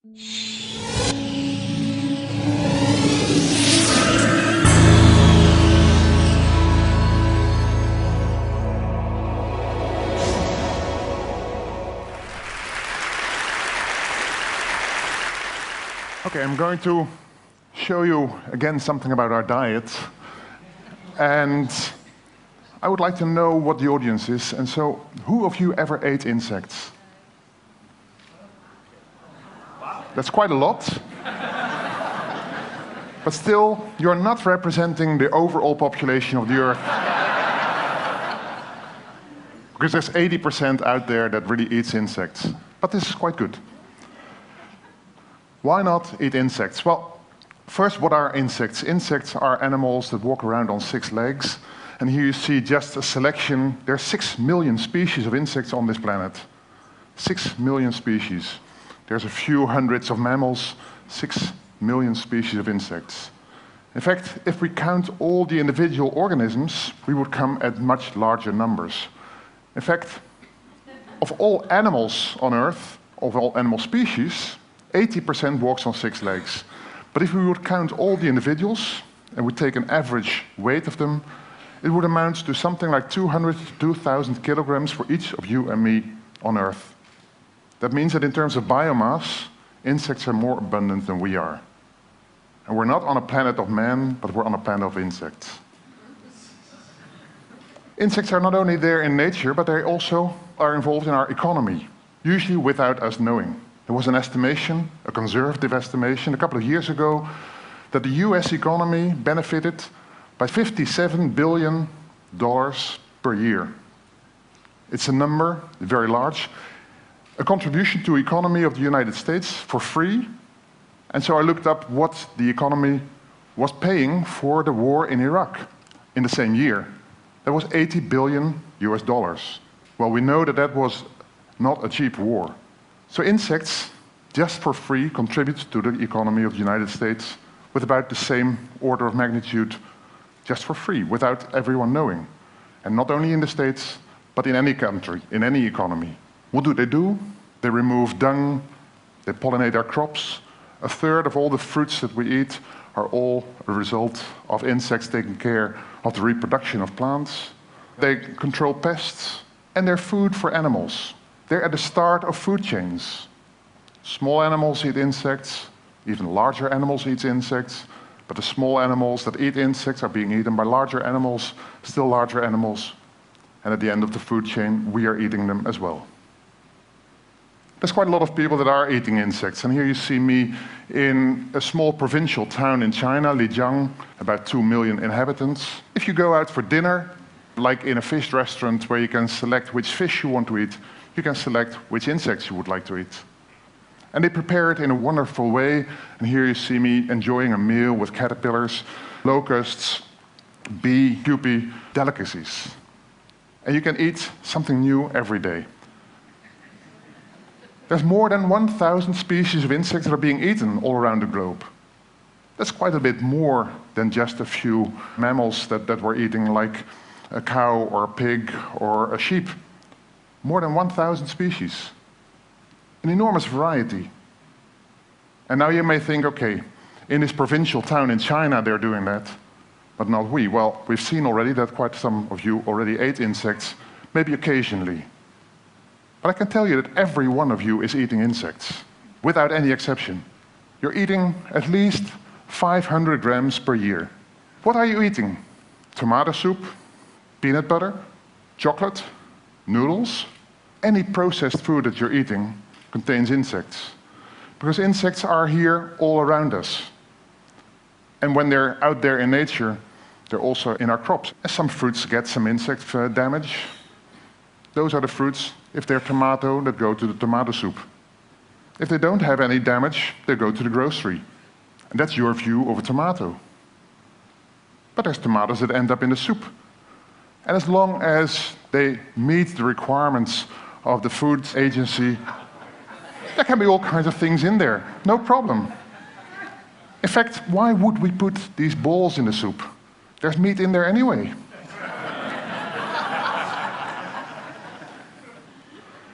Okay, I'm going to show you again something about our diet. And I would like to know what the audience is. And so, who of you ever ate insects? That's quite a lot. But still, you're not representing the overall population of the Earth. Because there's 80% out there that really eats insects. But this is quite good. Why not eat insects? Well, first, what are insects? Insects are animals that walk around on 6 legs. And here you see just a selection. There are 6 million species of insects on this planet. 6 million species. There's a few hundreds of mammals, 6 million species of insects. In fact, if we count all the individual organisms, we would come at much larger numbers. In fact, of all animals on Earth, of all animal species, 80% walks on 6 legs. But if we would count all the individuals, and we take an average weight of them, it would amount to something like 200 to 2,000 kilograms for each of you and me on Earth. That means that in terms of biomass, insects are more abundant than we are. And we're not on a planet of man, but we're on a planet of insects. Insects are not only there in nature, but they also are involved in our economy, usually without us knowing. There was an estimation, a conservative estimation, a couple of years ago, that the US economy benefited by $57 billion per year. It's a number, very large, a contribution to the economy of the United States for free. And so I looked up what the economy was paying for the war in Iraq in the same year. That was $80 billion US. Well, we know that that was not a cheap war. So insects, just for free, contribute to the economy of the United States with about the same order of magnitude, just for free, without everyone knowing. And not only in the States, but in any country, in any economy. What do? They remove dung, they pollinate our crops. 1/3 of all the fruits that we eat are all a result of insects taking care of the reproduction of plants. They control pests, and they're food for animals. They're at the start of food chains. Small animals eat insects, even larger animals eat insects, but the small animals that eat insects are being eaten by larger animals, still larger animals, and at the end of the food chain, we are eating them as well. There's quite a lot of people that are eating insects, and here you see me in a small provincial town in China, Lijiang, about 2 million inhabitants. If you go out for dinner, like in a fish restaurant where you can select which fish you want to eat, you can select which insects you would like to eat. And they prepare it in a wonderful way. And here you see me enjoying a meal with caterpillars, locusts, bee, pupae, delicacies. And you can eat something new every day. There's more than 1,000 species of insects that are being eaten all around the globe. That's quite a bit more than just a few mammals that we're eating, like a cow or a pig or a sheep. More than 1,000 species. An enormous variety. And now you may think, okay, in this provincial town in China they're doing that, but not we. Well, we've seen already that quite some of you already ate insects, maybe occasionally. But I can tell you that every one of you is eating insects, without any exception. You're eating at least 500 grams per year. What are you eating? Tomato soup? Peanut butter? Chocolate? Noodles? Any processed food that you're eating contains insects. Because insects are here all around us. And when they're out there in nature, they're also in our crops. And some fruits get some insect damage. Those are the fruits, if they're tomato, that go to the tomato soup. If they don't have any damage, they go to the grocery. And that's your view of a tomato. But there's tomatoes that end up in the soup. And as long as they meet the requirements of the food agency, there can be all kinds of things in there, no problem. In fact, why would we put these balls in the soup? There's meat in there anyway.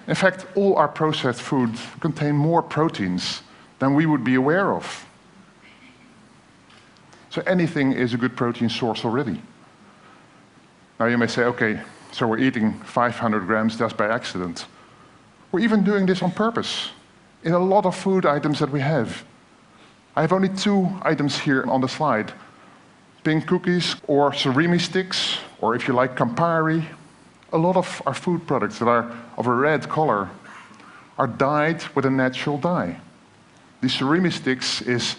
In fact, all our processed foods contain more proteins than we would be aware of. So anything is a good protein source already. Now you may say, okay, so we're eating 500 grams just by accident. We're even doing this on purpose in a lot of food items that we have. I have only 2 items here on the slide. Pink cookies or surimi sticks, or if you like, Campari. A lot of our food products that are of a red color are dyed with a natural dye. The surimi sticks is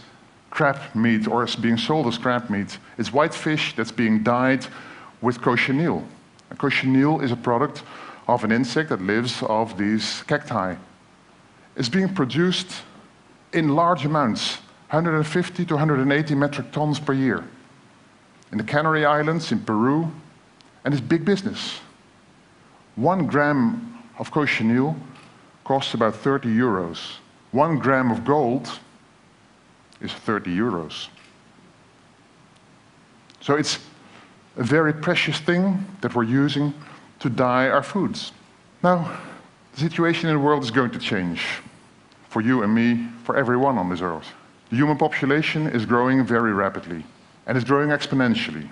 crab meat, or is being sold as crab meat. It's white fish that's being dyed with cochineal. And cochineal is a product of an insect that lives off these cacti. It's being produced in large amounts, 150 to 180 metric tons per year. In the Canary Islands, in Peru, and it's big business. 1 gram of cochineal costs about 30 euros. 1 gram of gold is 30 euros. So it's a very precious thing that we're using to dye our foods. Now, the situation in the world is going to change. For you and me, for everyone on this earth. The human population is growing very rapidly, and it's growing exponentially.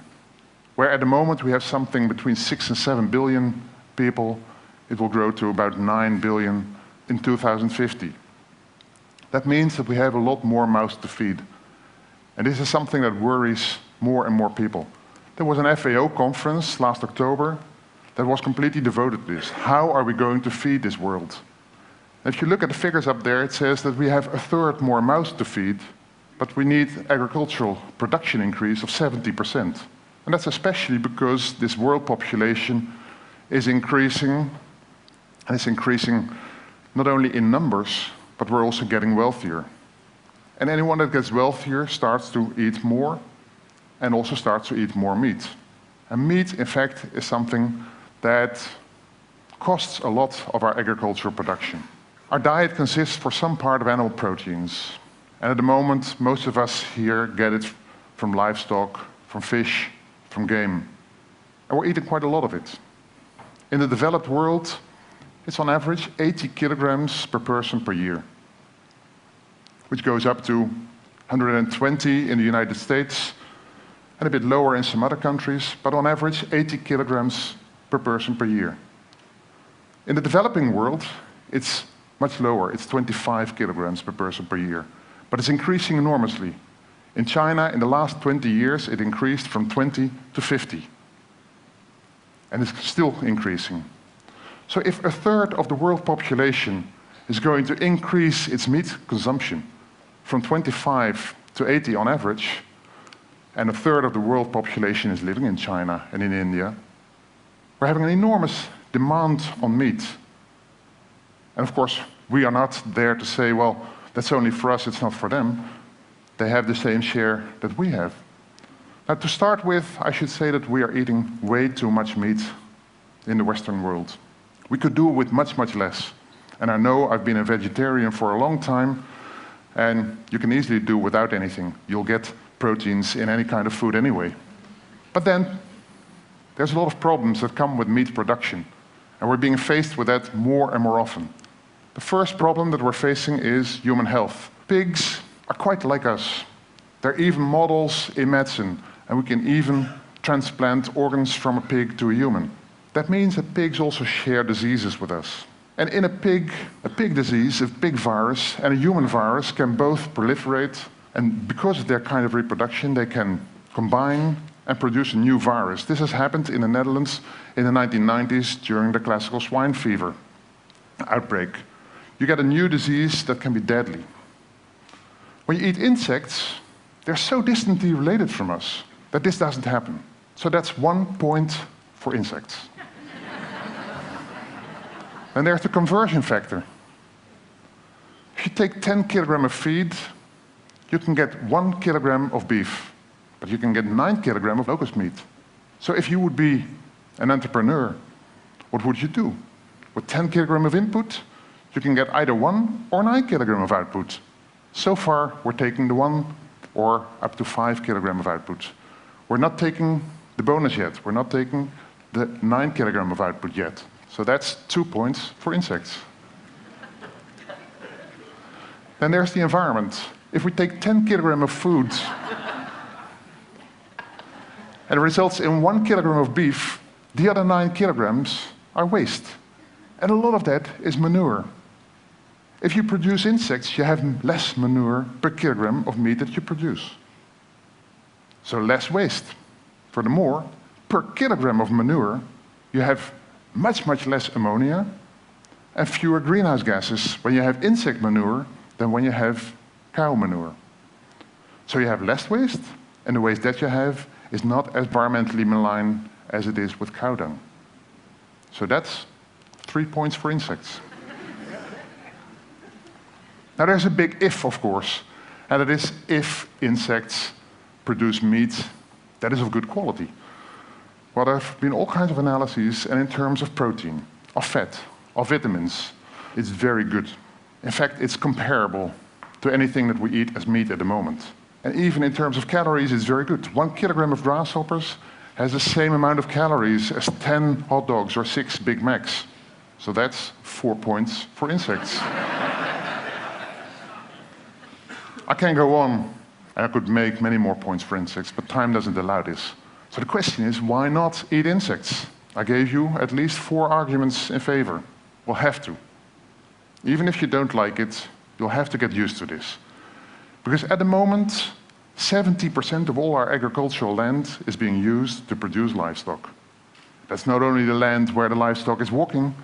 Where at the moment we have something between 6 and 7 billion people, it will grow to about 9 billion in 2050. That means that we have a lot more mouths to feed. And this is something that worries more and more people. There was an FAO conference last October that was completely devoted to this. How are we going to feed this world? And if you look at the figures up there, it says that we have 1/3 more mouths to feed, but we need agricultural production increase of 70%. And that's especially because this world population is increasing, and it's increasing not only in numbers, but we're also getting wealthier. And anyone that gets wealthier starts to eat more, and also starts to eat more meat. And meat, in fact, is something that costs a lot of our agricultural production. Our diet consists for some part of animal proteins. And at the moment, most of us here get it from livestock, from fish, from game. And we're eating quite a lot of it. In the developed world, it's on average 80 kilograms per person per year, which goes up to 120 in the United States, and a bit lower in some other countries, but on average 80 kilograms per person per year. In the developing world, it's much lower. It's 25 kilograms per person per year. But it's increasing enormously. In China, in the last 20 years, it increased from 20 to 50. And it's still increasing. So if 1/3 of the world population is going to increase its meat consumption from 25 to 80 on average, and 1/3 of the world population is living in China and in India, we're having an enormous demand on meat. And of course, we are not there to say, well, that's only for us, it's not for them. They have the same share that we have. Now, to start with, I should say that we are eating way too much meat in the Western world. We could do with much, much less. And I know I've been a vegetarian for a long time, and you can easily do without anything. You'll get proteins in any kind of food anyway. But then, there's a lot of problems that come with meat production, and we're being faced with that more and more often. The first problem that we're facing is human health. Pigs are quite like us. They're even models in medicine, and we can even transplant organs from a pig to a human. That means that pigs also share diseases with us. And in a pig disease, a pig virus and a human virus can both proliferate, and because of their kind of reproduction, they can combine and produce a new virus. This has happened in the Netherlands in the 1990s during the classical swine fever outbreak. You get a new disease that can be deadly. When you eat insects, they're so distantly related from us that this doesn't happen. So that's 1 point for insects. And there's the conversion factor. If you take 10 kilograms of feed, you can get 1 kilogram of beef, but you can get 9 kilograms of locust meat. So if you would be an entrepreneur, what would you do? With 10 kilograms of input, you can get either 1 or 9 kilograms of output. So far, we're taking the 1 or up to 5 kilograms of output. We're not taking the bonus yet. We're not taking the 9 kilograms of output yet. So that's 2 points for insects. Then there's the environment. If we take 10 kilograms of food and it results in 1 kilogram of beef, the other 9 kilograms are waste. And a lot of that is manure. If you produce insects, you have less manure per kilogram of meat that you produce. So less waste. Furthermore, per kilogram of manure, you have much, much less ammonia and fewer greenhouse gases when you have insect manure than when you have cow manure. So you have less waste, and the waste that you have is not as environmentally malign as it is with cow dung. So that's 3 points for insects. Now there's a big if, of course, and it is if insects produce meat that is of good quality. Well, there have been all kinds of analyses, and in terms of protein, of fat, of vitamins, it's very good. In fact, it's comparable to anything that we eat as meat at the moment. And even in terms of calories, it's very good. 1 kilogram of grasshoppers has the same amount of calories as 10 hot dogs or 6 Big Macs. So that's 4 points for insects. I can go on, and I could make many more points for insects, but time doesn't allow this. So the question is, why not eat insects? I gave you at least 4 arguments in favor. We'll have to. Even if you don't like it, you'll have to get used to this. Because at the moment, 70% of all our agricultural land is being used to produce livestock. That's not only the land where the livestock is walking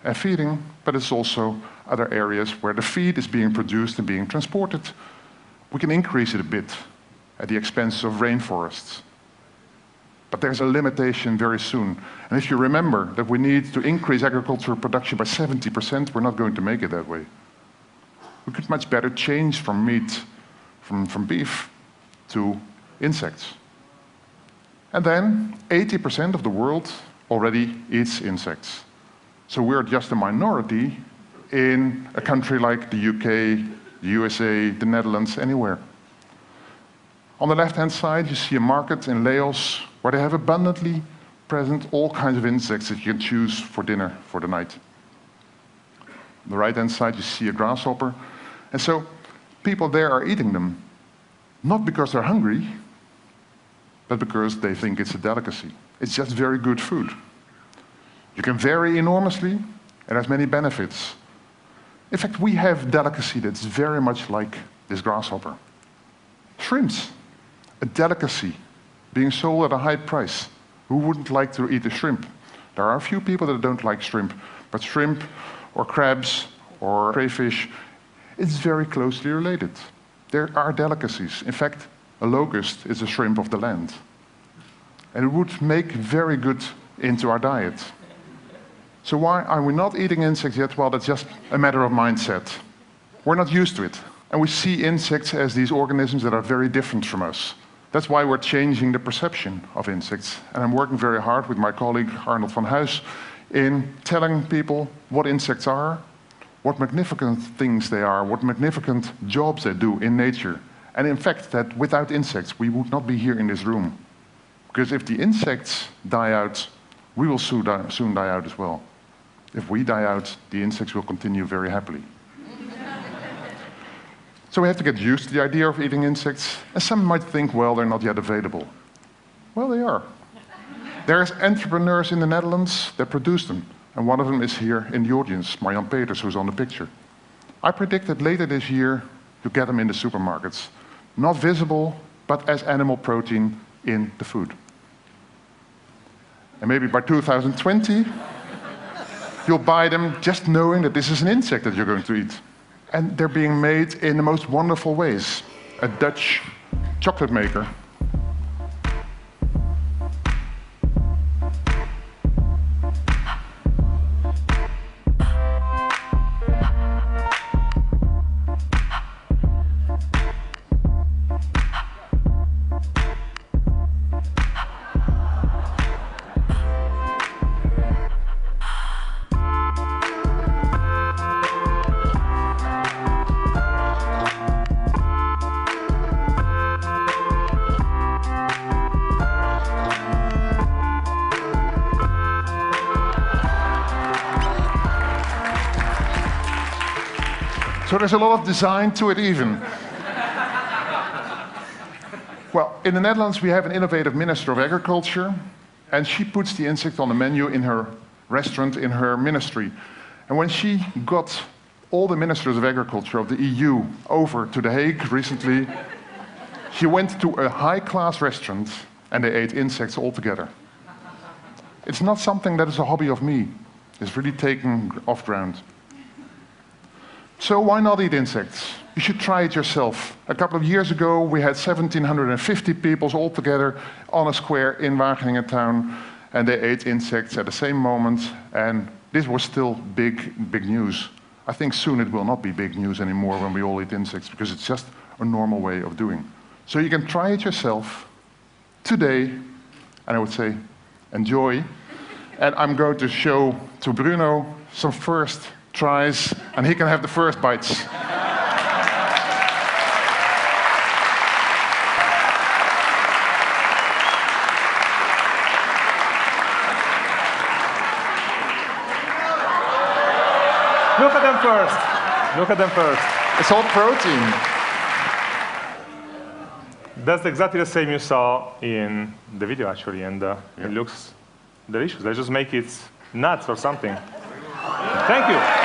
and feeding, but it's also other areas where the feed is being produced and being transported. We can increase it a bit at the expense of rainforests. But there's a limitation very soon. And if you remember that we need to increase agricultural production by 70%, we're not going to make it that way. We could much better change from meat, from beef, to insects. And then 80% of the world already eats insects. So we're just a minority in a country like the UK, the USA, the Netherlands, anywhere. On the left-hand side, you see a market in Laos where they have abundantly present all kinds of insects that you can choose for dinner for the night. On the right-hand side, you see a grasshopper. And so people there are eating them, not because they're hungry, but because they think it's a delicacy. It's just very good food. You can vary enormously, it has many benefits. In fact, we have delicacy that's very much like this grasshopper. Shrimps, a delicacy, being sold at a high price. Who wouldn't like to eat a shrimp? There are a few people that don't like shrimp, but shrimp or crabs or crayfish, it's very closely related. There are delicacies. In fact, a locust is a shrimp of the land. And it would make very good into our diet. So why are we not eating insects yet? Well, that's just a matter of mindset. We're not used to it. And we see insects as these organisms that are very different from us. That's why we're changing the perception of insects. And I'm working very hard with my colleague Arnold van Huis in telling people what insects are, what magnificent things they are, what magnificent jobs they do in nature. And in fact, that without insects, we would not be here in this room. Because if the insects die out, we will soon die out as well. If we die out, the insects will continue very happily. So we have to get used to the idea of eating insects. And some might think, well, they're not yet available. Well, they are. There's entrepreneurs in the Netherlands that produce them. And one of them is here in the audience, Marjan Peters, who's on the picture. I predict that later this year, you'll get them in the supermarkets. Not visible, but as animal protein in the food. And maybe by 2020, you'll buy them just knowing that this is an insect that you're going to eat. And they're being made in the most wonderful ways. A Dutch chocolate maker. So there's a lot of design to it even. Well, in the Netherlands we have an innovative Minister of Agriculture, and she puts the insect on the menu in her restaurant, in her ministry. And when she got all the ministers of agriculture of the EU over to The Hague recently, she went to a high-class restaurant and they ate insects all together. It's not something that is a hobby of me. It's really taken off ground. So why not eat insects? You should try it yourself. A couple of years ago, we had 1,750 people all together on a square in Wageningen town, and they ate insects at the same moment, and this was still big news. I think soon it will not be big news anymore when we all eat insects, because it's just a normal way of doing. So you can try it yourself today, and I would say, enjoy. And I'm going to show to Bruno some first tries, and he can have the first bites. Look at them first. Look at them first. It's all protein. That's exactly the same you saw in the video, actually, and it looks delicious. Let's just make it nuts or something. Thank you.